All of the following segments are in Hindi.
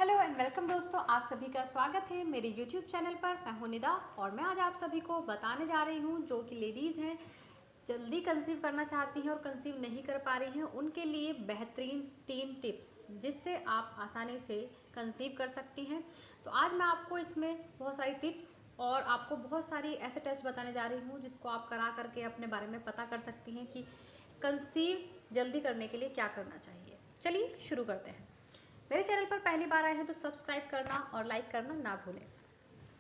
हेलो एंड वेलकम दोस्तों, आप सभी का स्वागत है मेरे यूट्यूब चैनल पर। मैं हूं निदा और मैं आज आप सभी को बताने जा रही हूं जो कि लेडीज़ हैं, जल्दी कंसीव करना चाहती हैं और कंसीव नहीं कर पा रही हैं, उनके लिए बेहतरीन 3 टिप्स जिससे आप आसानी से कंसीव कर सकती हैं। तो आज मैं आपको इसमें बहुत सारी टिप्स और आपको बहुत सारी ऐसे टेस्ट बताने जा रही हूँ जिसको आप करा करके अपने बारे में पता कर सकती हैं कि कंसीव जल्दी करने के लिए क्या करना चाहिए। चलिए शुरू करते हैं। मेरे चैनल पर पहली बार आए हैं तो सब्सक्राइब करना और लाइक करना ना भूलें।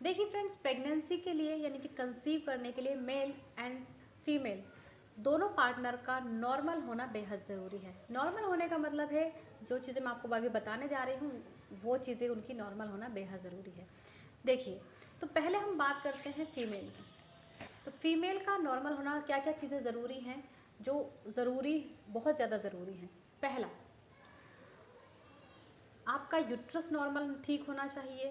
देखिए फ्रेंड्स, प्रेगनेंसी के लिए यानी कि कंसीव करने के लिए मेल एंड फीमेल दोनों पार्टनर का नॉर्मल होना बेहद ज़रूरी है। नॉर्मल होने का मतलब है जो चीज़ें मैं आपको अभी बताने जा रही हूँ वो चीज़ें उनकी नॉर्मल होना बेहद ज़रूरी है। देखिए, तो पहले हम बात करते हैं फीमेल की। तो फीमेल का नॉर्मल होना क्या क्या चीज़ें ज़रूरी हैं जो ज़रूरी बहुत ज़्यादा ज़रूरी हैं। पहला, आपका यूट्रस नॉर्मल ठीक होना चाहिए,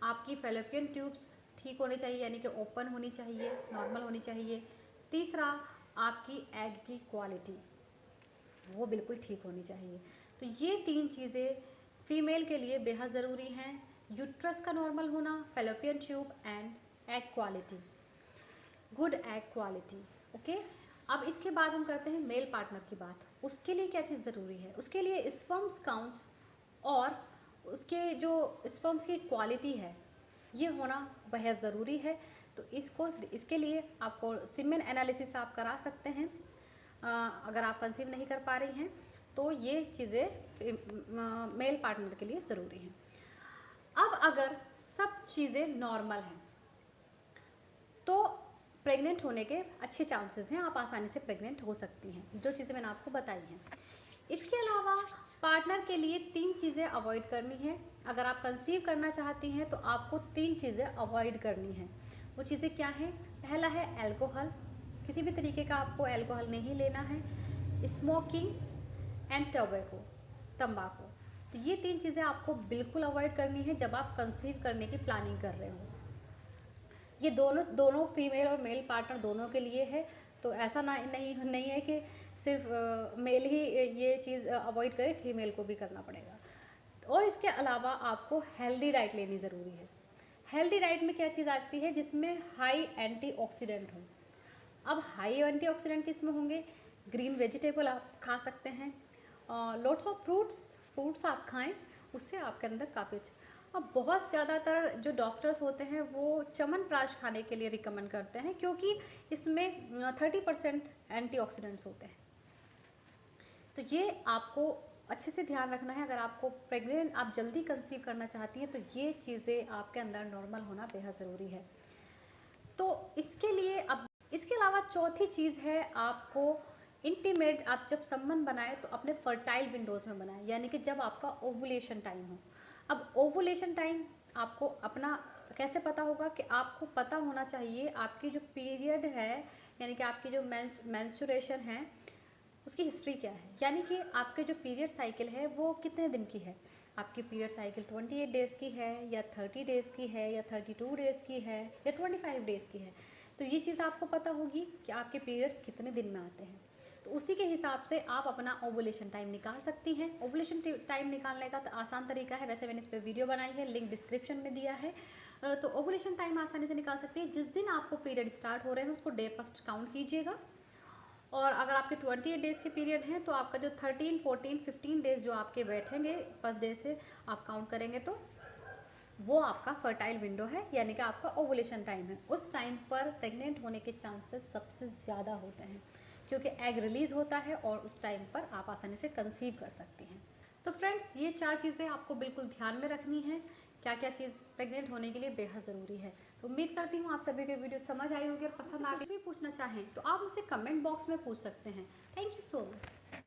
आपकी फैलोपियन ट्यूब्स ठीक होनी चाहिए यानी कि ओपन होनी चाहिए, नॉर्मल होनी चाहिए। तीसरा, आपकी एग की क्वालिटी वो बिल्कुल ठीक होनी चाहिए। तो ये 3 चीज़ें फीमेल के लिए बेहद ज़रूरी हैं, यूट्रस का नॉर्मल होना, fallopian tube and egg quality, good egg quality. Okay, अब इसके बाद हम करते हैं मेल पार्टनर की बात। उसके लिए क्या चीज़ ज़रूरी है? उसके लिए स्पर्म्स काउंट्स और उसके जो स्पर्म्स की क्वालिटी है ये होना बेहद ज़रूरी है। तो इसके लिए आपको सीमेन एनालिसिस आप करा सकते हैं अगर आप कंसीव नहीं कर पा रही हैं तो ये चीज़ें मेल पार्टनर के लिए ज़रूरी हैं। अब अगर सब चीज़ें नॉर्मल हैं तो प्रेग्नेंट होने के अच्छे चांसेस हैं, आप आसानी से प्रेग्नेंट हो सकती हैं, जो चीज़ें मैंने आपको बताई हैं। इसके अलावा पार्टनर के लिए 3 चीज़ें अवॉइड करनी है। अगर आप कंसीव करना चाहती हैं तो आपको 3 चीज़ें अवॉइड करनी हैं। वो चीज़ें क्या हैं? पहला है अल्कोहल, किसी भी तरीके का आपको अल्कोहल नहीं लेना है। स्मोकिंग एंड टोबैको, तंबाकू। तो ये 3 चीज़ें आपको बिल्कुल अवॉइड करनी है जब आप कंसीव करने की प्लानिंग कर रहे हो। ये दोनों फीमेल और मेल पार्टनर दोनों के लिए है। तो ऐसा नहीं है कि सिर्फ मेल ही ये चीज़ अवॉइड करे, फीमेल को भी करना पड़ेगा। और इसके अलावा आपको हेल्दी डाइट लेनी ज़रूरी है। हेल्दी डाइट में क्या चीज़ आती है? जिसमें हाई एंटीऑक्सीडेंट हो। अब हाई एंटीऑक्सीडेंट किस में होंगे? ग्रीन वेजिटेबल आप खा सकते हैं, लॉट्स ऑफ फ्रूट्स आप खाएं, उससे आपके अंदर काफ़ी अब बहुत ज़्यादातर जो डॉक्टर्स होते हैं वो च्यवनप्राश खाने के लिए रिकमेंड करते हैं क्योंकि इसमें 30% एंटीऑक्सीडेंट्स होते हैं। तो ये आपको अच्छे से ध्यान रखना है। अगर आपको आप जल्दी कंसीव करना चाहती हैं तो ये चीज़ें आपके अंदर नॉर्मल होना बेहद ज़रूरी है। तो इसके लिए अब इसके अलावा चौथी चीज़ है, आपको इंटीमेट आप जब संबंध बनाए तो अपने फर्टाइल विंडोज़ में बनाएं, यानी कि जब आपका ओवुलेशन टाइम हो। अब ओवुलेशन टाइम आपको अपना कैसे पता होगा? कि आपको पता होना चाहिए आपकी जो पीरियड है यानी कि आपकी जो मेंस्ट्रुएशन है उसकी हिस्ट्री क्या है, यानी कि आपके जो पीरियड साइकिल है वो कितने दिन की है। आपकी पीरियड साइकिल 28 डेज़ की है या 30 डेज़ की है या 32 डेज़ की है या 25 डेज़ की है। तो ये चीज़ आपको पता होगी कि आपके पीरियड्स कितने दिन में आते हैं। तो उसी के हिसाब से आप अपना ओवुलेशन टाइम निकाल सकती हैं। ओवुलेशन टाइम निकालने का आसान तरीका है, वैसे मैंने इस पर वीडियो बनाई है, लिंक डिस्क्रिप्शन में दिया है। तो ओवुलेशन टाइम आसानी से निकाल सकती है। जिस दिन आपको पीरियड स्टार्ट हो रहे हैं उसको डे फर्स्ट काउंट कीजिएगा, और अगर आपके 28 डेज़ के पीरियड हैं तो आपका जो 13, 14, 15 डेज़ जो आपके बैठेंगे फर्स्ट डे से आप काउंट करेंगे तो वो आपका फर्टाइल विंडो है, यानी कि आपका ओवुलेशन टाइम है। उस टाइम पर प्रेग्नेंट होने के चांसेस सबसे ज़्यादा होते हैं क्योंकि एग रिलीज़ होता है और उस टाइम पर आप आसानी से कंसीव कर सकती हैं। तो फ्रेंड्स, ये 4 चीज़ें आपको बिल्कुल ध्यान में रखनी है, क्या क्या चीज़ प्रेग्नेंट होने के लिए बेहद ज़रूरी है। तो उम्मीद करती हूँ आप सभी को वीडियो समझ आई होगी और पसंद आ गई। भी पूछना चाहें तो आप मुझसे कमेंट बॉक्स में पूछ सकते हैं। Thank you so much.